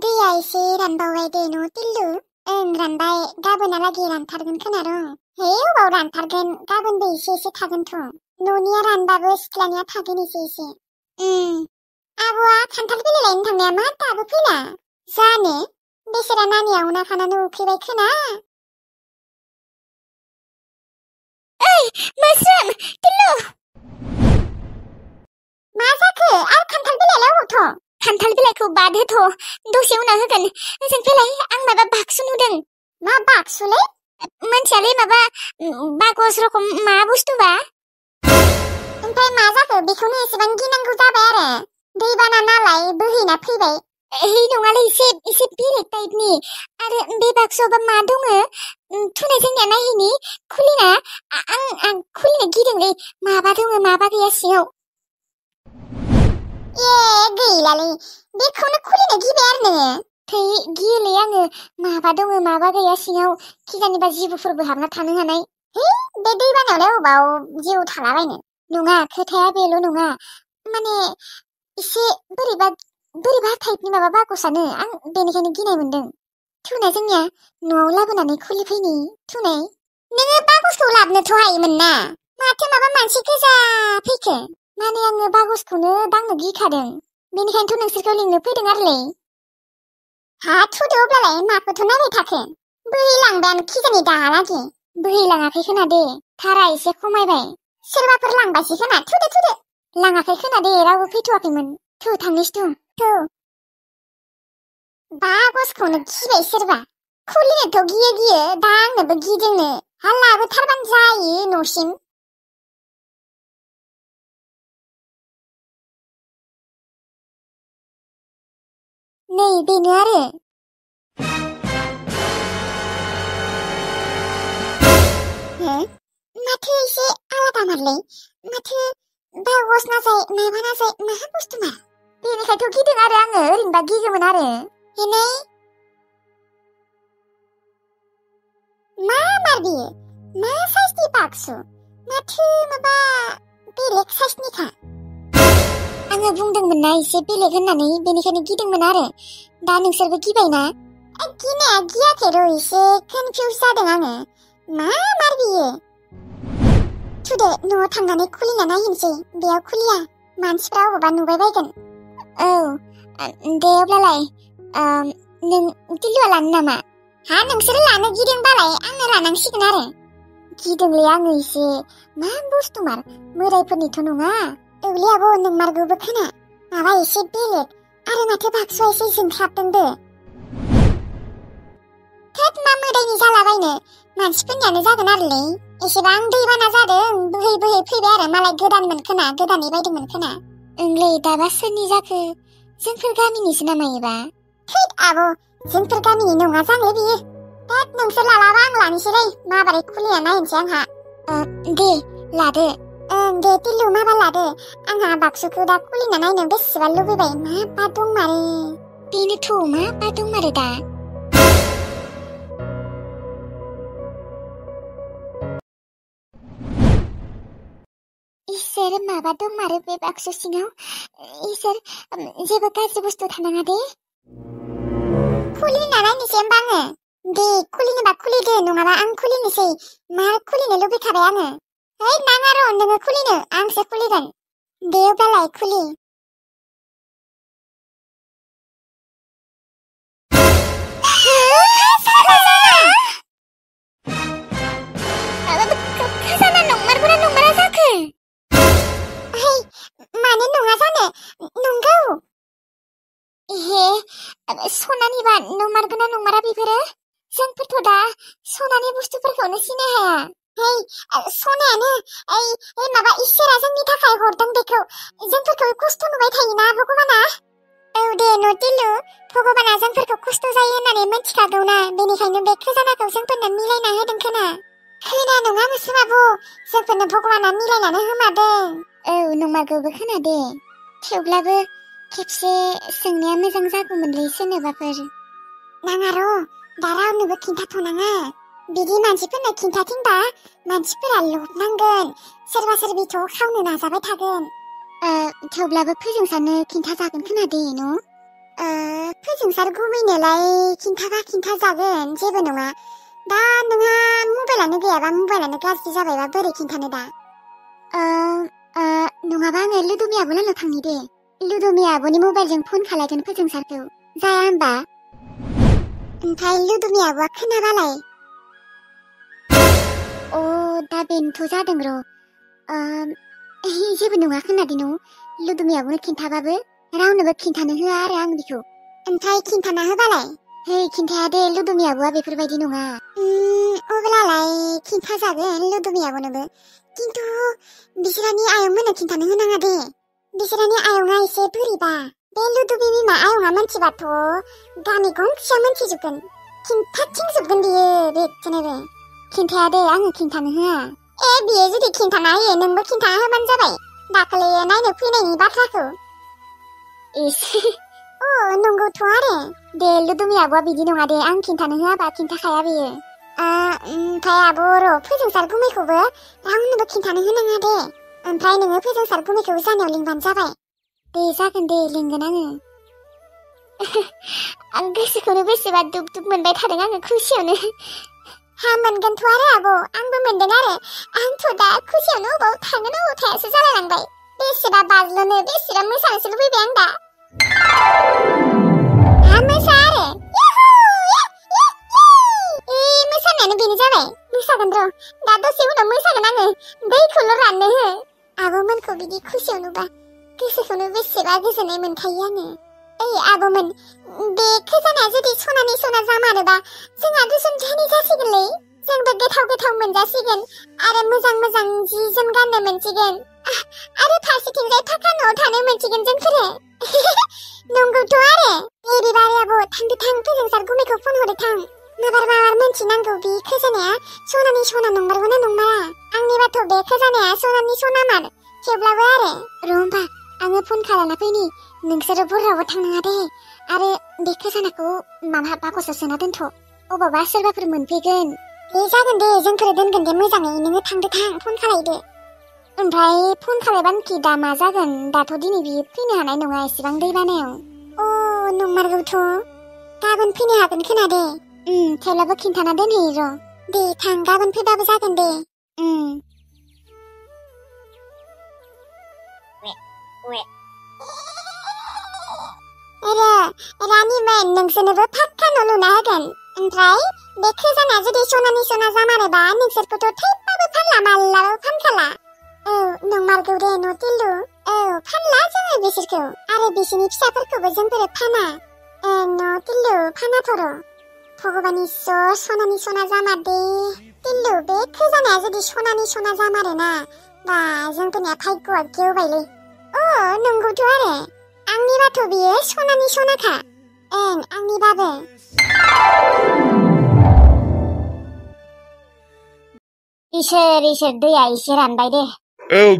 दैया एसे रानबावबाय दे न' तिल्लु। ओं रानबाय, गाबोनहालागै रानथारगोन खोना दं। हे अबाव रानथारगोन, गाबोनबो एसे थागोनथ'। न'निया रानबाबो सिथ्लानिया थागोन एसे। आब'आ खान्थाल बिलाइ लायनो थांनाया मा दाबो फैला? जानो, बेसेरा नानिया उनाखानानै उखैबाय खोना। ओइ मोस्रोम, तिल्लु! मा जाखो? आरो खान्थाल बिलाइलाय अबावथ'? खान्थाल बिलाइखौ बाद होथ', दसे उनाव होगोन। ओजों फैलाय, आं माबा बाक्सु नुदों। मा बाक्सुलै? मोनथियालै, माबा बाकस रखम मा बुस्थुबा। ओमफ्राय मा जाखो? बेखौनो एसेबां गिनांगौ जाबाय आरो। दैबाना नालाय बोहैना फैबाय। नङालै, एसे बेलेग टाइपनि। आरो बे बाक्सुआवबा मा दङ? थुनाय जोंनिया नायैनि, खुलिना। आं खुलिनो गिदोंलै, माबा दङ माबा गैया सिङाव। गैलालै, बेखौनो खुलिनो गिबाय आरो नोङो। थै गियोलै आङो, माबा दङ माबा गैया सिङाव, खिजानिबा जिबौफोरबो हाबना थानो हानाय। बे दैबानायावलाय अबाव जिबौ थालाबायनो? नङा, खोथाया बेल' नङा। माने एसे बोरैबा टाइपनि माबा बाकसानो, आं बेनिखायनो गिनाय मोनदों। थुनाय जोंनिया न'आव लाबोनानै खुलिफैनि, थुनाय। नोङो बाकसखौ लाबोनोथ' हायोमोन ना, माथो माबा मानसि गोजा फैखो? माने आङो बाकसखौनो दांनो गिखादों, बेनिखायनोथ' नोंसोरखौ लिंनो फैदों आरोलै। हा थुदो अब्लालाय, माखौथ' नायबाय थाखो? बोहैलांबायानो खिजानि दाहालागै। बोहैलाङाखै खोना दे, थारा एसे खमायबाय। सोरबाफोर लांबायसो खोना, थुदो। लाङाखै खोना दे, रावबो फैथ'वाखैमोन। थु थांनोसै थु। बाकसखौनो गिबाय सोरबा। खुलिनोथ' गियो, दांनोबो गिदोंनो। हा लाबोथारबानो जायो न'सिम। नै बेनो आरो। माथो एसे आलादा मारलै, माथो बाकस नाजाय माबा नाजाय मा बुस्थु मा? बेनिखायथ' गिदों आरो आङो, ओरैनोबा गिगौमोन आरो। हेनै मा मार बेयो? मा साइजनि बाक्सु? माथो माबा बेलेग साइजनिखा। आङो बुंदोंमोन ना एसे बेलेग होननानै, बेनिखायनो गिदोंमोन आरो। दा नोंसोरबो गिबायना? गिनाया गियाखै र', एसे कनफिउज जादों आङो। मा मार बेयो? थुदो, न'आव थांनानै खुलिना नायहैनोसै। बेयाव खुलिया, मानसिफ्रा अबावबा नुबाय बायगोन। औ, दे अब्लालाय। नों तिल्लुआ लानो नामा? हा नोंसोरो लानो गिदोंबालाय आङो लानांसिगोन आरो। गिदोंलै आङो एसे, मा बुस्थु मार, मोदायफोरनिथ' नङा। औलै आब' नोंमारगौबो खोना, माबा एसे बेलेग, आरो माथो बाक्सुआ एसे जोंख्लाबदोंबो। थोद मा मोदायनि जालाबायनो, मानसिफोरनियानो जागोन आरोलै। एसेबां दैबाना जादों, बोहै फैबाय आरो, मालाय गोदानमोन खोना, गोदानै बायदोंमोन खोना। ओंलै, दाबा सोरनि जाखो? जोंफोर गामिनिसो नामा एबा? थैद आब', जोंफोर गामिनि नङा जांलै बियो। थोद नोंसोर लालाबा आं लानोसैलै, माबारै खुलिना नायनोसै आंहा। दे लादो। दे तिल्लु माबा लादो, आंहा बाक्सुखौ दा खुलिना नायनो बेसेबा लुबैबाय, मा दंमारो। बेनोथ' मा दंमारो दा? इसोर माबा दंमारो बे बाक्सु सिङाव, इसोर जेबो गाज्रि बुस्थु थानाङा दे। खुलिना नायनोसै होमबा आङो। दे खुलिनोबा खुलिदो, नङाबा आं खुलिनोसै, मा खुलिनो लुबैखाबाय आङो। है नाङा र', नोङो खुलिनो, आंसो खुलिगोन। दे अब्लालाय खुलि। खाजाना नंमारगौना नंमारा जाखो? मानो नङा जानो, नंगौ। सनानिबा नंमारगौना नंमारा बेफोरो? जोंफोरथ' दा सनानि बुस्थुफोरखौनो सिनाय हाया। सनायानो, माबा इसोरा जोंनि थाखाय हरदों बेखौ, जोंफोरखौ खस्थ' नुबाय थायोना भगबाना। औ दे नटिल्लु, भगबाना जोंफोरखौ खस्थ' जायो होननानै मिथिखागौना, बेनिखायनो बे खजानाखौ जोंफोरनो मिलायना होदों खोना। खोना नङा मोस्रोम आब', जोंफोरनो भगबाना मिलायनानै होमारदों। औ नंमारगौबो खोना दे, थेवब्लाबो खेबसे सोंनाया मोजां जागौमोनलै सोरनोबाफोर। नाङा र', दा रावनोबो खिन्थाथ'नाङा। बिदि मानसिफोरनो खिन्थाथिंबा मानसिफोरा लुबनांगोन, सोरबा सोरबिथ' खावनो नाजाबाय थागोन। थेवब्लाबो फोजोंसानो खिन्थाजागोन खोना दे न'? फोजोंसार गुमैनोलाय खिन्थाजागोन जेबो नङा दा नोंहा मबाइलानो गैयाबा मबाइलानो गाज्रि जाबायबा बोरै खिन्थानो दा नङाबा आङो लुदुमि आब'नाव थांनि दे लुदुमि आब'नि मबाइलजों फन खालायगोन फोजोंसारखौ जाया होमबा ओमफ्राय लुदुमि आब'आ खोनाबालाय दा बेनोथ' जादों र' जेबो नङा खोनादों न' लुदुमि आब'नो खिन्थाबाबो रावनोबो खिन्थानो होआ आरो आं बेखौ ओमफ्राय खिन्थाना होबालाय खिन्थाया दे लुदुमि आब'आ बेफोरबायदि नङा अब्लालाय खिन्थाजागोन लुदुमि आब'नोबो खिन्थु बिसोरनि आयंमोननो खिन्थानो होनाङा दे बिसोरनि आयंआ एसे बोरैबा बे लुदुमि बिमा आयंआ मोनथिबाथ' गामि गंसेया मोनथिजोबगोन खिन्थाथिंजोबगोन बियो बेखौनोबो खिन्थाया दे आङो खिन्थानो होआ बियो जुदि खिन्थाना होयो नोंबो खिन्थाना होबानो जाबाय दाखालि नायनो फैनायनि बाथ्राखौ नंगौथ' आरो दे लुदुमि आब'आ बिदि नङा दे आं खिन्थानो होआबा खिन्थाखाया बियो ओमफ्राय आब' र' फोजोंसार गुमैखौबो रावनोबो खिन्थानो होनाङा दे ओमफ्राय नोङो फोजोंसार गुमैखौ जानायाव लिंबानो जाबाय दे जागोन दे लिंगोन आङो आं गोसोखौनो बेसेबा दुब दुब मोनबाय थादों आङो खुसियावनो मोनगोनथ' आरो आब' आंबो मोनदों आरो आंथ' दा खुसियावनो अबाव थांगोन अबाव थायासो जालायलांबाय बेसेबा बाज्ल'नो बेसेबा मोसानोसो लुबैबाय आं दा मोसा आरो मोसानायानो बेनो जाबाय मोसागोन र' दा दसे उनाव मोसागोन आङो दैखौल' राननो हो आब'मोनखौ बिदि खुसियाव नुबा गोसोखौनो बेसेबा गोजोननाय मोनखायो आङो आब'मोन बे खोजानाया जुदि सनानि सना जामारोबा जोंहा दुसुन धोनि जासिगोनलै जोंबो गोथाव गोथाव मोनजासिगोन आरो मोजां मोजां जि जोम गाननो मोनसिगोन आरो फारसेथिंजाय फाखा न'आव थानो मोनसिगोन जोंफोरो नंगौथ' आरो बिबार आब' थांदो थां फोजोंसार गुमैखौ फन हरदो थां माबार मोनथिनांगौ बे खोजानाया सनानि सना नंमारगौना नंमारा आंनिबाथ' बे खोजानाया सनानि सनामार थेवब्लाबो आरो र' होमबा आङो फन खालामना फैनि नोंसोरो बररावबो थांनाङा दे आरो बे खोजानाखौ माबा बाकसाव सोना दोनथ' अबावबा सोरबाफोर मोनफैगोन जागोन दे जोंफोर दोनगोन दे मोजाङै नोङो थांदो थां फन खालायदो ओमफ्राय फन खालायबानोखि दा मा जागोन दाथ' दिनै बियो फैनो हानाय नङा एसेबां दै बानायाव नंमारगौथ' गाबोन फैनो हागोन खोना दे थेवब्लाबो खिन्थाना दोनहैयो र' दे थां गाबोन फैबाबो जागोन दे रानिमोन नोंसोरनोबो फाक्का न' लुना होगोन ओमफ्राय बे खोजाना जुदि सनानि सना जामारोबा नोंसोरखौथ' थैबाबो फानला मालाबाबो फानखाला नंमारगौ दे न'टिल्लु फानला जोङो बिसोरखौ आरो बिसोरनि फिसाफोरखौबो जोंफोरो फाना न'टिल्लु फानाथ'र' भगबान इसोर सनानि सना जामारदे टिल्लु बे खोजानाया जुदि सनानि सना जामारोना बा जोंफोरनिया भाग्यआ गेवबायलै नंगौथ' आरो आंनिबाथ' बियो सनानि सनाखा आंनिबाबो इसोर दैया एसे रानबाय दे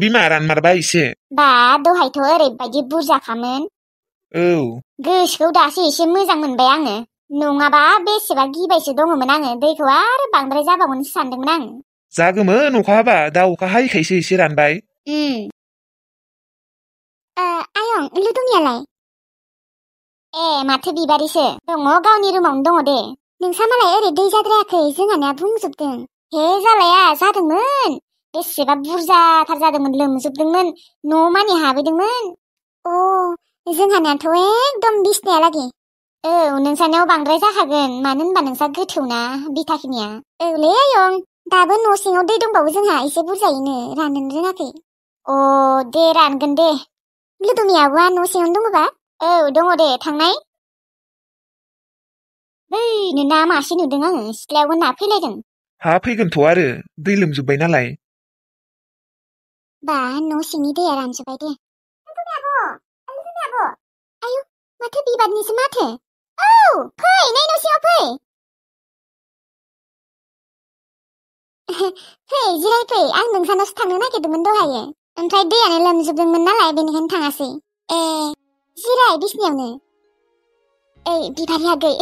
बिमा रानमारबाय एसे बा दहायथ' ओरैबायदि बुरजाखामोन गोसोखौ दासो एसे मोजां मोनबाय आङो नङाबा बेसेबा गिबायसो दङमोन आङो दैखौ आरो बांद्राय जाबावगोनसो सानदोंमोन आं जागौमोन अखा हाबा दा अखा हायैखायसो एसे रानबाय आयं लुदुमियालाय माथो बिबारिसो दङ गावनि रुमावनो दङ दे नोंसा मालाय ओरै दै जाद्रायाखै जोंहानिया बुंजोबदों जालाया जादोंमोन बेसेबा बुरजाथार जादोंमोन लोमजोबदोंमोन न' मानि हाबैदोंमोन जोंहानियाथ' एकदम बिसनायालागै नोंसानियाव बांद्राय जाखागोन मानो होनबा नोंसा गोथौना बिथाखिनिया लै आयं दाबो न' सिङाव दै दंबावो जोंहा एसे बुरजायैनो राननो रोङाखै दे रानगोन दे लुदुमि आब'आ न' सिङावनो दङबा दङ दे थांनाय बैनो ना मासे नुदों आङो सिथ्लायावबो ना फैलायदों फैगोनथ' आरो दै लोमजोब्बाय नालाय बा न' सिंनि दैया रानजोब्बाय दे लुदुमि आब' आयु माथो बिबारनिसो माथो फै नै न' सिङाव फै जिरायफै आं नोंसानावसो थांनो नागिरदोंमोन दहायो ओमफ्राय दैयानो लोमजोबदोंमोन नालाय बेनिखायनो थाङासै जिराय बिसनायावनो बिबारि आगै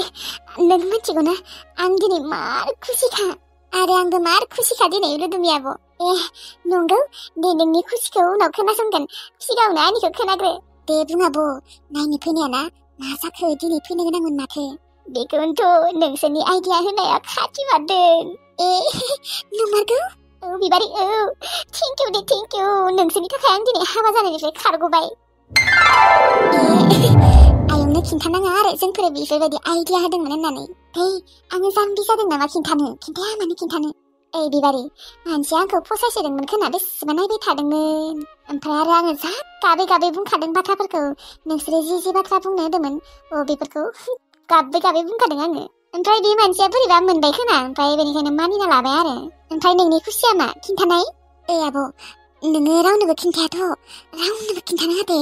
नों मिथिगौना आं दिनै मार खुसिखा आरो आंबो मार खुसिखा दिनै लुदुमि आब' नंगौ दे नोंनि खुसिखौ उनाव खोनासंगोन सिगाङावनो आंनिखौ खोनाग्रो दे बुं आब' नायनो फैनायाना मा जाखो दिनै फैनो गोनांमोन माथो बेखौनोथ' नोंसोरनि आइडिया होनाया खाथिमारदों नंमारगौ औ बिबारि औ थेंकिउ दे थेंकिउ नोंसोरनि थाखाय आं दिनै हाबा जानायनिफ्राय खारग'बाय आयंनो खिन्थानाङा आरो जोंफोर बेफोरबायदि आइडिया होदोंमोन होननानै आङो जाम्बि जादों नामा खिन्थाया मानो खिन्थानो बिबारि मानसिया आंखौ फसायसोदोंमोन खोना बेसेबा नायबाय थादोंमोन ओमफ्राय आरो आङो जा गाबै गाबै बुंखादों बाथ्राफोरखौ नोंसोरो जि बाथ्रा बुंनो होदोंमोन बेफोरखौ गाबै गाबै बुंखादों आङो ओमफ्राय बे मानसिया बोरैबा मोनबाय खोना ओमफ्राय बेनिखायनो मानिना लाबाय आरो ओमफ्राय नोंनि खुसिया मा खिन्थानाय आब' नोङो रावनोबो खिन्थायाथ' रावनोबो खिन्थानाङा दे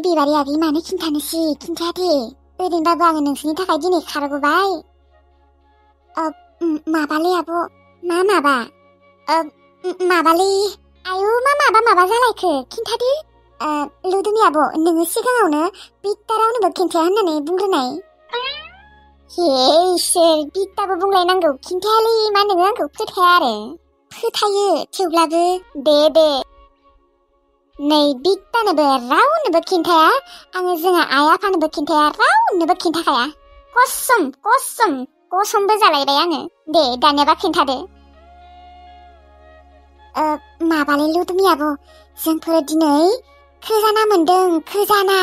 बिबारि आगै मानो खिन्थानोसै खिन्थाया दे ओरैनोबाबो आङो नोंसोरनि थाखाय दिनै खारग'बाय माबालै आब' मा माबा माबालै आयु मा माबा जालायखो खिन्थादो लुदुमि आब' नोङो सिगाङावनो बित्ता रावनोबो खिन्थाया होननानै बुंग्रोनाय हे इसोर बित्ताबो बुंलायनांगौ खिन्थायालै मा नोङो आंखौ फोथाया आरो फोथायो थेवब्लाबो दे नै बित्तानोबो रावनोबो खिन्थाया आङो जोंहा आइ आफानोबो खिन्थाया रावनोबो खिन्थाखाया कसमबो जालायबाय आङो दे दानियाबा खिन्थादो माबालै लुदुमि आब' जोंफोर दिनै खोजाना मोनदों खोजाना